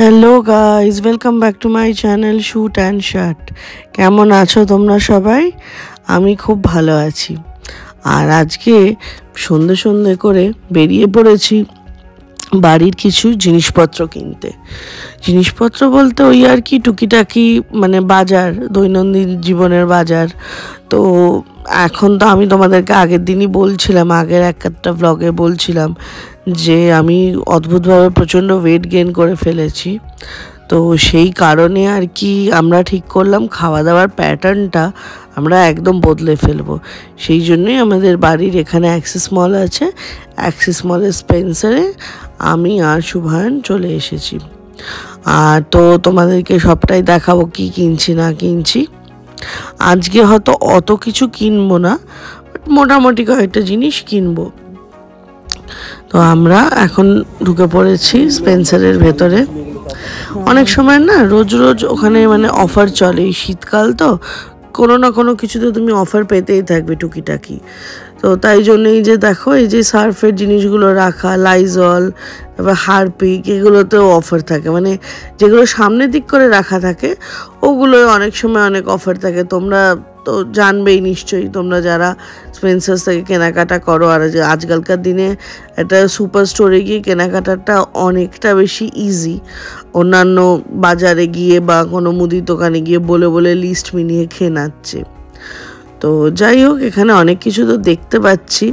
Hello guys, welcome back to my channel shoot and shirt. কেমন আছো তোমরা সবাই? আমি খুব ভালো আছি। আর আজকে সন্ধে সন্ধে করে বেরিয়ে পড়েছি বাড়ির কিছু জিনিসপত্র কিনতে। জিনিসপত্র বলতে ওই আর কি টুকিটাকি, মানে বাজার, দৈনন্দিন জীবনের বাজার। তো এখন তো আমি তোমাদেরকে আগের দিনই বলছিলাম, আগের একটা ব্লগে বলছিলাম যে আমি অদ্ভুতভাবে প্রচণ্ড ওয়েট গেইন করে ফেলেছি। তো সেই কারণে আর কি আমরা ঠিক করলাম খাওয়া দাওয়ার প্যাটার্নটা আমরা একদম বদলে ফেলবো। সেই জন্যই আমাদের বাড়ির এখানে অ্যাক্সিস মল আছে, অ্যাক্সিস মলের স্পেন্সারে আমি আর শুভায়ন চলে এসেছি। আর তো তোমাদেরকে সবটাই দেখাবো কি কিনছি না কিনছি। আজকে হয়তো অত কিছু কিনবো না, মোটামুটি কয়েকটা জিনিস কিনবো। তো আমরা এখন ঢুকে পড়েছি স্পেন্সারের ভেতরে। অনেক সময় না রোজ রোজ ওখানে মানে অফার চলে, শীতকাল তো কোনো না কোনো কিছুতে তুমি অফার পেতেই থাকবে টুকিটাকি। তো তাই জন্যই যে দেখো এই যে সার্ফের জিনিসগুলো রাখা, লাইজল, তারপর হারপিক, এগুলোতেও অফার থাকে। মানে যেগুলো সামনের দিক করে রাখা থাকে ওগুলো অনেক সময় অনেক অফার থাকে। তোমরা তো জানবেই নিশ্চয়ই, তোমরা যারা স্পেন্সার্স থেকে কেনাকাটা করো। আর আজকালকার দিনে একটা সুপার স্টোরে গিয়ে কেনাকাটাটা অনেকটা বেশি ইজি অন্যান্য বাজারে গিয়ে বা কোনো মুদির দোকানে গিয়ে বলে বলে লিস্ট মিলিয়ে কেনাচ্ছে। তো যাই হোক, এখানে অনেক কিছু তো দেখতে পাচ্ছি।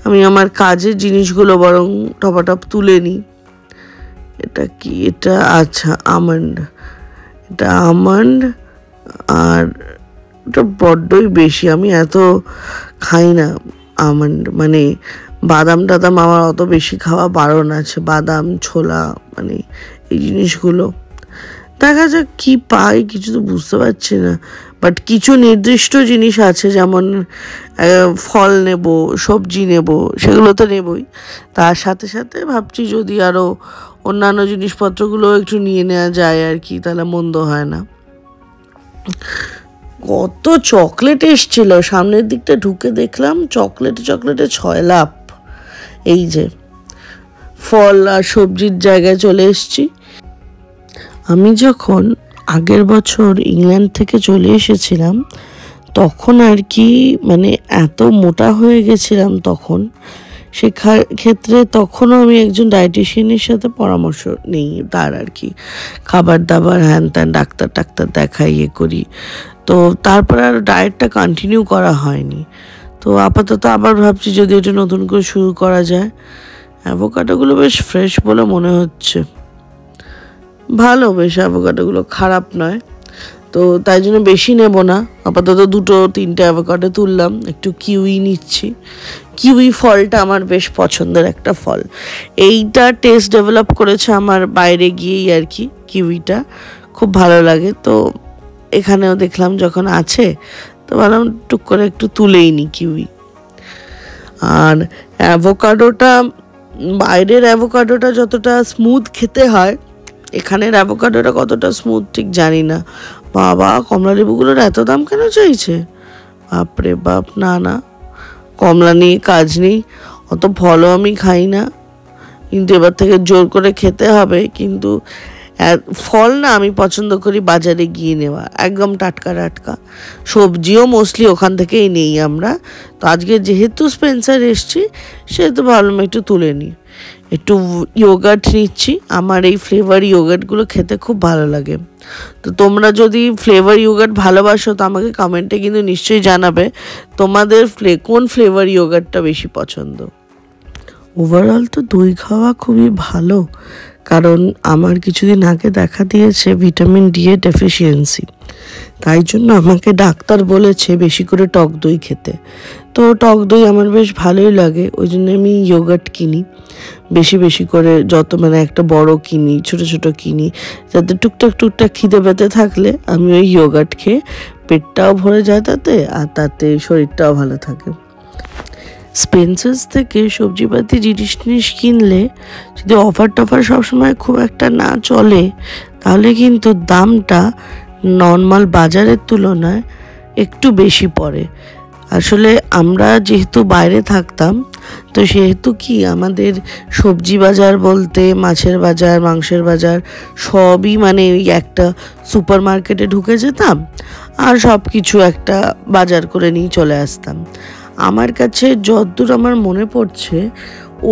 আমি আমার কাজের জিনিসগুলো বরং টপাটপ তুলে নিই। এটা কি? এটা আচ্ছা আমন্ড। এটা আমন্ড, আর এটা বড্ডই বেশি, আমি এত খাই না আমন্ড। মানে বাদাম টাদাম আমার অত বেশি খাওয়া বারণ আছে, বাদাম ছোলা মানে এই জিনিসগুলো। দেখা যাক কি পাই, কিছু তো বুঝতে পারছি না। বাট কিছু নির্দিষ্ট জিনিস আছে, যেমন ফল নেব, সবজি নেব, সেগুলো তো নেবই। তার সাথে সাথে ভাবছি যদি আরও অন্যান্য জিনিসপত্রগুলো একটু নিয়ে নেওয়া যায় আর কি, তাহলে মন্দ হয় না। কত চকলেট এসছিল, সামনের দিকটা ঢুকে দেখলাম চকলেটে 6 লাভ। এই যে ফল আর সবজির জায়গায় চলে এসছি। আমি যখন আগের বছর ইংল্যান্ড থেকে চলে এসেছিলাম তখন আর কি মানে এত মোটা হয়ে গেছিলাম, তখন সেক্ষেত্রে তখনও আমি একজন ডায়েটিশিয়ানের সাথে পরামর্শ নিই, তার আর কি খাবার দাবার হ্যান ত্যান ডাক্তার দেখাই ইয়ে করি। তো তারপর আর ডায়েটটা কন্টিনিউ করা হয়নি। তো আপাতত আবার ভাবছি যদি এটা নতুন করে শুরু করা যায়। অ্যাভোকাডোগুলো বেশ ফ্রেশ বলে মনে হচ্ছে, ভালো বেশ, অ্যাভোকাডোগুলো খারাপ নয়। তো তাই জন্য বেশি নেব না, আপাতত 2-3টে অ্যাভোকাডো তুললাম। একটু কিউই নিচ্ছি। কিউই ফলটা আমার বেশ পছন্দের একটা ফল। এইটা টেস্ট ডেভেলপ করেছে আমার বাইরে গিয়েই আর কি, কিউইটা খুব ভালো লাগে। তো এখানেও দেখলাম যখন আছে তো ভাবলাম টুক করে একটু তুলেই নি কিউই। আর অ্যাভোকাডোটা, বাইরের অ্যাভোকাডোটা যতটা স্মুথ খেতে হয়, এখানের অ্যাভোকাডোটা কতটা স্মুথ ঠিক জানি না। বাবা, কমলা লেবুগুলোর এত দাম কেন চাইছে? বাপরে বাপ, না কমলা নিয়ে কাজ নেই, অত ফলও আমি খাই না, কিন্তু এবার থেকে জোর করে খেতে হবে। কিন্তু ফল না আমি পছন্দ করি বাজারে গিয়ে নেওয়া, একদম টাটকা সবজিও মোস্টলি ওখান থেকেই নেই আমরা। তো আজকে যেহেতু স্পেন্সার এসছি সেহেতু ভাবলাম একটু তুলে নিই। একটু ইয়োগার্ট নিচ্ছি, আমার এই ফ্লেভার ইয়োগার্টগুলো খেতে খুব ভালো লাগে। তো তোমরা যদি ফ্লেভার ইয়োগার্ট ভালোবাসো তো আমাকে কমেন্টে কিন্তু নিশ্চয়ই জানাবে তোমাদের কোন ফ্লেভার ইয়োগার্টটা বেশি পছন্দ। ওভারঅল তো দই খাওয়া খুবই ভালো, কারণ আমার কিছুদিন আগে দেখা দিয়েছে ভিটামিন ডি এর ডেফিসিয়েন্সি। তাই জন্য আমাকে ডাক্তার বলেছে বেশি করে টক দই খেতে। তো টক দই আমার বেশ ভালোই লাগে, ওই জন্য আমি ইয়োগার্ট কিনি বেশি করে, যত মানে একটা বড় কিনি, ছোট কিনি, যাতে টুকটাক খিদে পেতে থাকলে আমি ওই ইয়োগার্ট খেয়ে পেটটাও ভরে যায় তাতে, আর তাতে শরীরটাও ভালো থাকে। স্পেন্সার্স থেকে সবজিপাতি জিনিস কিনলে যদি অফার টফার সবসময় খুব একটা না চলে, তাহলে কিন্তু দামটা নর্মাল বাজারের তুলনায় একটু বেশি পড়ে। আসলে আমরা যেহেতু বাইরে থাকতাম তো সেহেতু কি আমাদের সবজি বাজার বলতে মাছের বাজার, মাংসের বাজার সবই মানে ওই একটা সুপার মার্কেটে ঢুকে যেতাম আর সব কিছু একটা বাজার করে নিয়ে চলে আসতাম। আমার কাছে যতদূর আমার মনে পড়ছে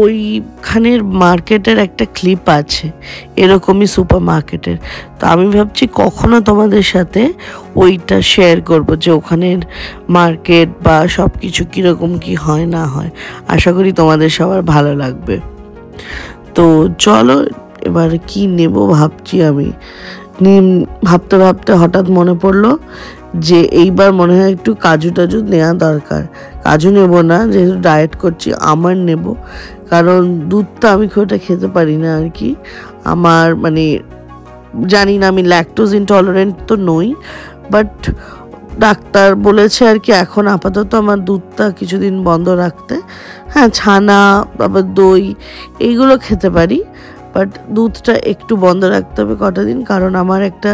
ওইখানের মার্কেটের একটা ক্লিপ আছে এরকমই সুপার মার্কেটের। তো আমি ভাবছি কখনো তোমাদের সাথে ওইটা শেয়ার করব যে ওখানের মার্কেট বা সব কিছু কীরকম কী হয় না হয়। আশা করি তোমাদের সবার ভালো লাগবে। তো চলো এবার কি নেব ভাবছি আমি। ভাবতে ভাবতে হঠাৎ মনে পড়লো যে এইবার মনে হয় একটু কাজু টাজু নেওয়া দরকার। কাজু নেব না, যেহেতু ডায়েট করছি, আমন্ড নেব। কারণ দুধটা আমি খুব একটা খেতে পারি না আর কি। আমার মানে জানি না, আমি ল্যাকটোজ ইনটলারেন্ট তো নই, বাট ডাক্তার বলেছে আর কি এখন আপাতত আমার দুধটা কিছুদিন বন্ধ রাখতে। হ্যাঁ, ছানা আবার দই এইগুলো খেতে পারি, বাট দুধটা একটু বন্ধ রাখতে হবে কটা দিন, কারণ আমার একটা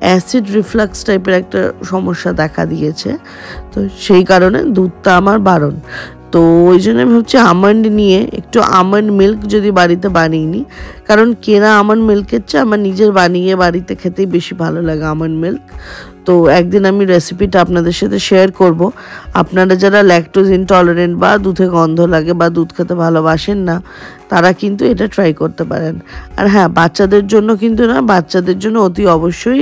অ্যাসিড রিফ্লাক্স টাইপের একটা সমস্যা দেখা দিয়েছে। তো সেই কারণে দুধটা আমার বারণ। তো ওই জন্য আমি ভাবছি আমন্ড নিয়ে একটু আমন্ড মিল্ক যদি বাড়িতে বানিয়ে নিই, কারণ কেনা আমন্ড মিল্কের চেয়ে আমার নিজের বানিয়ে বাড়িতে খেতেই বেশি ভালো লাগে আমন্ড মিল্ক। তো একদিন আমি রেসিপিটা আপনাদের সাথে শেয়ার করব। আপনারা যারা ল্যাকটোজ ইনটলারেন্ট বা দুধে গন্ধ লাগে বা দুধ খেতে ভালোবাসেন না, তারা কিন্তু এটা ট্রাই করতে পারেন। আর হ্যাঁ, বাচ্চাদের জন্য কিন্তু না, বাচ্চাদের জন্য অতি অবশ্যই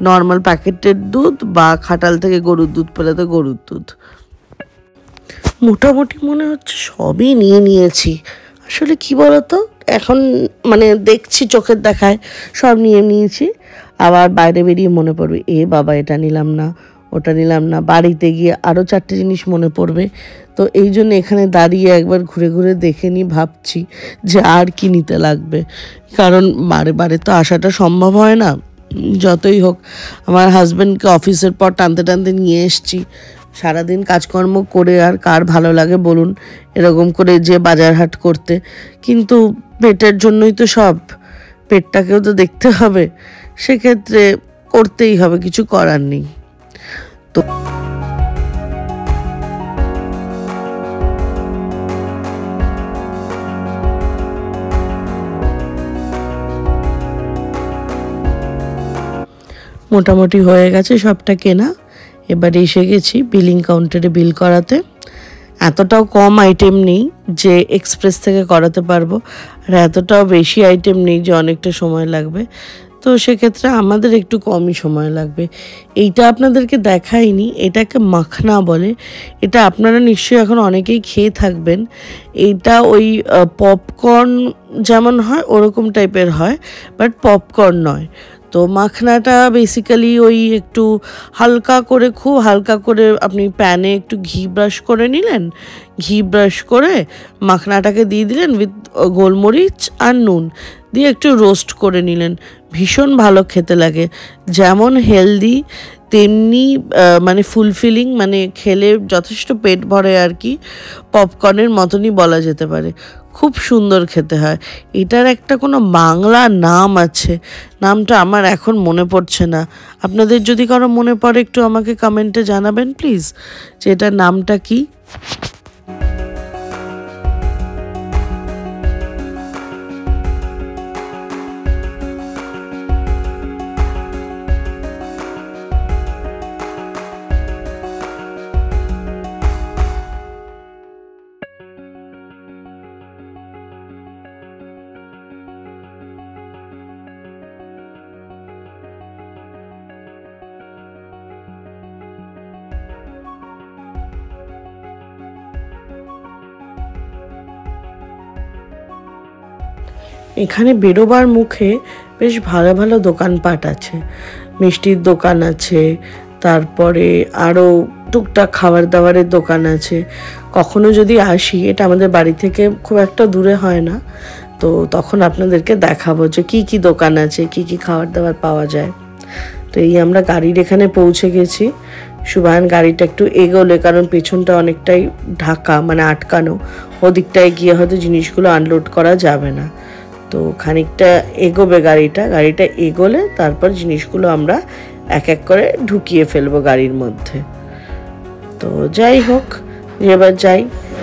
নর্মাল প্যাকেটের দুধ বা খাটাল থেকে গরুর দুধ পেলে তো গরুর দুধ। মোটামুটি মনে হচ্ছে সবই নিয়ে নিয়েছি। আসলে কি বলতো, এখন মানে দেখছি চোখের দেখায় সব নিয়ে নিয়েছি, আবার বাইরে বেরিয়ে মনে পড়বে এ বাবা এটা নিলাম না, ওটা নিলাম না, বাড়িতে গিয়ে আরও 4টে জিনিস মনে পড়বে। তো এই জন্য এখানে দাঁড়িয়ে একবার ঘুরে ঘুরে দেখে নিই, ভাবছি যে আর কি নিতে লাগবে, কারণ বারে বারে তো আসাটা সম্ভব হয় না। যতই হোক আমার হাজব্যান্ডকে অফিসের পর টানতে টানতে নিয়ে এসছি। সারাদিন কাজকর্ম করে আর কার ভালো লাগে বলুন এরকম করে যে বাজার হাট করতে, কিন্তু পেটের জন্যই তো সব, পেটটাকেও তো দেখতে হবে, সেক্ষেত্রে করতেই হবে, কিছু করার নেই। তো মোটামুটি হয়ে গেছে সবটা কেনা। এবার এসে গেছি বিলিং কাউন্টারে বিল করাতে। এতটাও কম আইটেম নেই যে এক্সপ্রেস থেকে করাতে পারবো, আর এতটাও বেশি আইটেম নেই যে অনেকটা সময় লাগবে। তো সেক্ষেত্রে আমাদের একটু কমই সময় লাগবে। এইটা আপনাদেরকে দেখাইনি, এটাকে মাখনা বলে। এটা আপনারা নিশ্চয়ই এখন অনেকেই খেয়ে থাকবেন। এইটা ওই পপকর্ন যেমন হয় ওরকম টাইপের হয়, বাট পপকর্ন নয়। তো মাখনাটা বেসিক্যালি ওই একটু হালকা করে, খুব হালকা করে আপনি প্যানে একটু ঘি ব্রাশ করে নিলেন, ঘি ব্রাশ করে মাখনাটাকে দিয়ে দিলেন উইথ গোলমরিচ আর নুন দিয়ে একটু রোস্ট করে নিলেন। ভীষণ ভালো খেতে লাগে, যেমন হেলদি তেমনি মানে ফুলফিলিং, মানে খেলে যথেষ্ট পেট ভরে আর কি, পপকর্নের মতনই বলা যেতে পারে। খুব সুন্দর খেতে হয়। এটার একটা কোনো বাংলা নাম আছে, নামটা আমার এখন মনে পড়ছে না। আপনাদের যদি কারো মনে পড়ে একটু আমাকে কমেন্টে জানাবেন প্লিজ, যে এটার নামটা কি। এখানে বেরোবার মুখে বেশ ভালো ভালো দোকানপাট আছে, মিষ্টির দোকান আছে, তারপরে আরও টুকটাক খাবার দাবারের দোকান আছে। কখনো যদি আসি, এটা আমাদের বাড়ি থেকে খুব একটা দূরে হয় না, তো তখন আপনাদেরকে দেখাবো যে কি কি দোকান আছে, কি কি খাবার দাবার পাওয়া যায়। তো এই আমরা গাড়ির এখানে পৌঁছে গেছি। সুবায়ন গাড়িটা একটু এগোলে, কারণ পেছনটা অনেকটাই ঢাকা মানে আটকানো, ওদিকটায় গিয়ে হয়তো জিনিসগুলো আনলোড করা যাবে না। তো খানিকটা এগোবে গাড়িটা এগোলে তারপর জিনিসগুলো আমরা এক এক করে ঢুকিয়ে ফেলবো গাড়ির মধ্যে। তো যাই হোক, এবার যাই।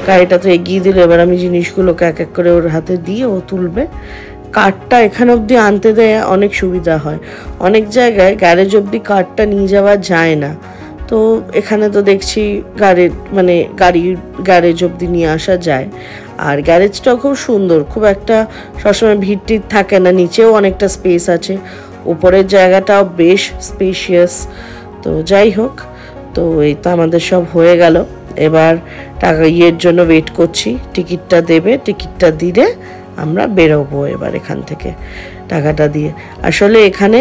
গাড়িটা তো এগিয়ে দিল। এবার আমি জিনিসগুলোকে এক এক করে ওর হাতে দিয়ে ও তুলবে। কারটা এখানে অবধি আনতে দেয় অনেক সুবিধা হয়। অনেক জায়গায় গ্যারেজ অবধি কারটা নিয়ে যাওয়া যায় না, তো এখানে তো দেখছি গাড়ির গ্যারেজ অবধি নিয়ে আসা যায়। আর গ্যারেজটাও খুব সুন্দর, খুব একটা সবসময় ভিড় টিড় থাকে না, নিচেও অনেকটা স্পেস আছে, উপরের জায়গাটাও বেশ স্পেশিয়াস। তো যাই হোক, তো এই তো আমাদের সব হয়ে গেল। এবার টাকা জন্য ওয়েট করছি, টিকিটটা দেবে, টিকিটটা দিলে আমরা বেরোবো এবার এখান থেকে টাকাটা দিয়ে। আসলে এখানে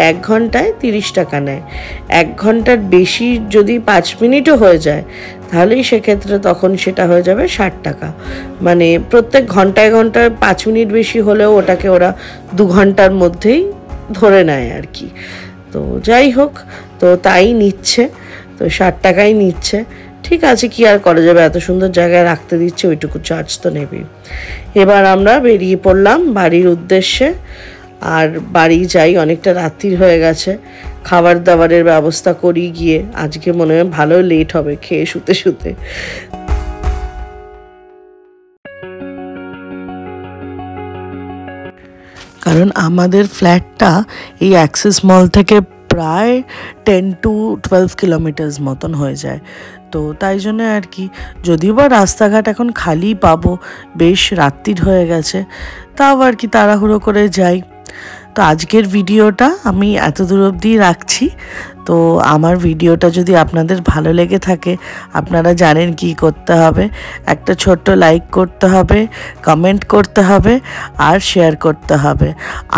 এক ঘন্টায় 30 টাকা নেয়। 1 ঘন্টার বেশি যদি 5 মিনিটও হয়ে যায় তাহলেই সেক্ষেত্রে তখন সেটা হয়ে যাবে 60 টাকা। মানে প্রত্যেক ঘন্টায় 5 মিনিট বেশি হলেও ওটাকে ওরা 2 ঘন্টার মধ্যেই ধরে নেয় আর কি। তো যাই হোক, তো তাই নিচ্ছে, তো 60 টাকাই নিচ্ছে। ঠিক আছে, কি আর করা যাবে, এত সুন্দর জায়গায় রাখতে দিচ্ছে, ওইটুকু চার্জ তো নেবেই। এবার আমরা বেরিয়ে পড়লাম বাড়ির উদ্দেশ্যে। আর বাড়ি যাই, অনেকটা রাত্রির হয়ে গেছে, খাবার দাবারের ব্যবস্থা করি গিয়ে। আজকে মনে হয় ভালো লেট হবে খেয়ে শুতে শুতে। কারণ আমাদের ফ্ল্যাটটা এই অ্যাক্সিস মল থেকে প্রায় 10 to 12 কিলোমিটার্স মতন হয়ে যায়। তো তাই জন্য আর কি, যদিও বা রাস্তাঘাট এখন খালি পাবো, বেশ রাত্রির হয়ে গেছে, তাও আর কি তাড়াহুড়ো করে যাই। তো আজকের ভিডিওটা আমি এত দূর অবধি রাখছি। তো আমার ভিডিওটা যদি আপনাদের ভালো লেগে থাকে, আপনারা জানেন কি করতে হবে, একটা ছোট্ট লাইক করতে হবে, কমেন্ট করতে হবে আর শেয়ার করতে হবে।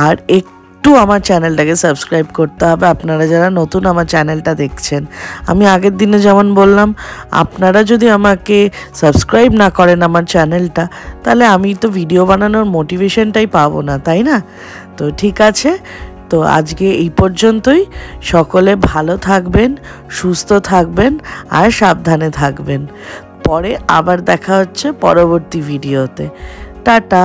আর একটু আমার চ্যানেলটাকে সাবস্ক্রাইব করতে হবে, আপনারা যারা নতুন আমার চ্যানেলটা দেখছেন। আমি আগের দিনে যেমন বললাম, আপনারা যদি আমাকে সাবস্ক্রাইব না করেন আমার চ্যানেলটা, তাহলে আমি তো ভিডিও বানানোর মোটিভেশনটাই পাবো না, তাই না? তো ঠিক আছে, তো আজকে এই পর্যন্তই। সকলে ভালো থাকবেন, সুস্থ থাকবেন আর সাবধানে থাকবেন। পরে আবার দেখা হচ্ছে পরবর্তী ভিডিওতে। টাটা।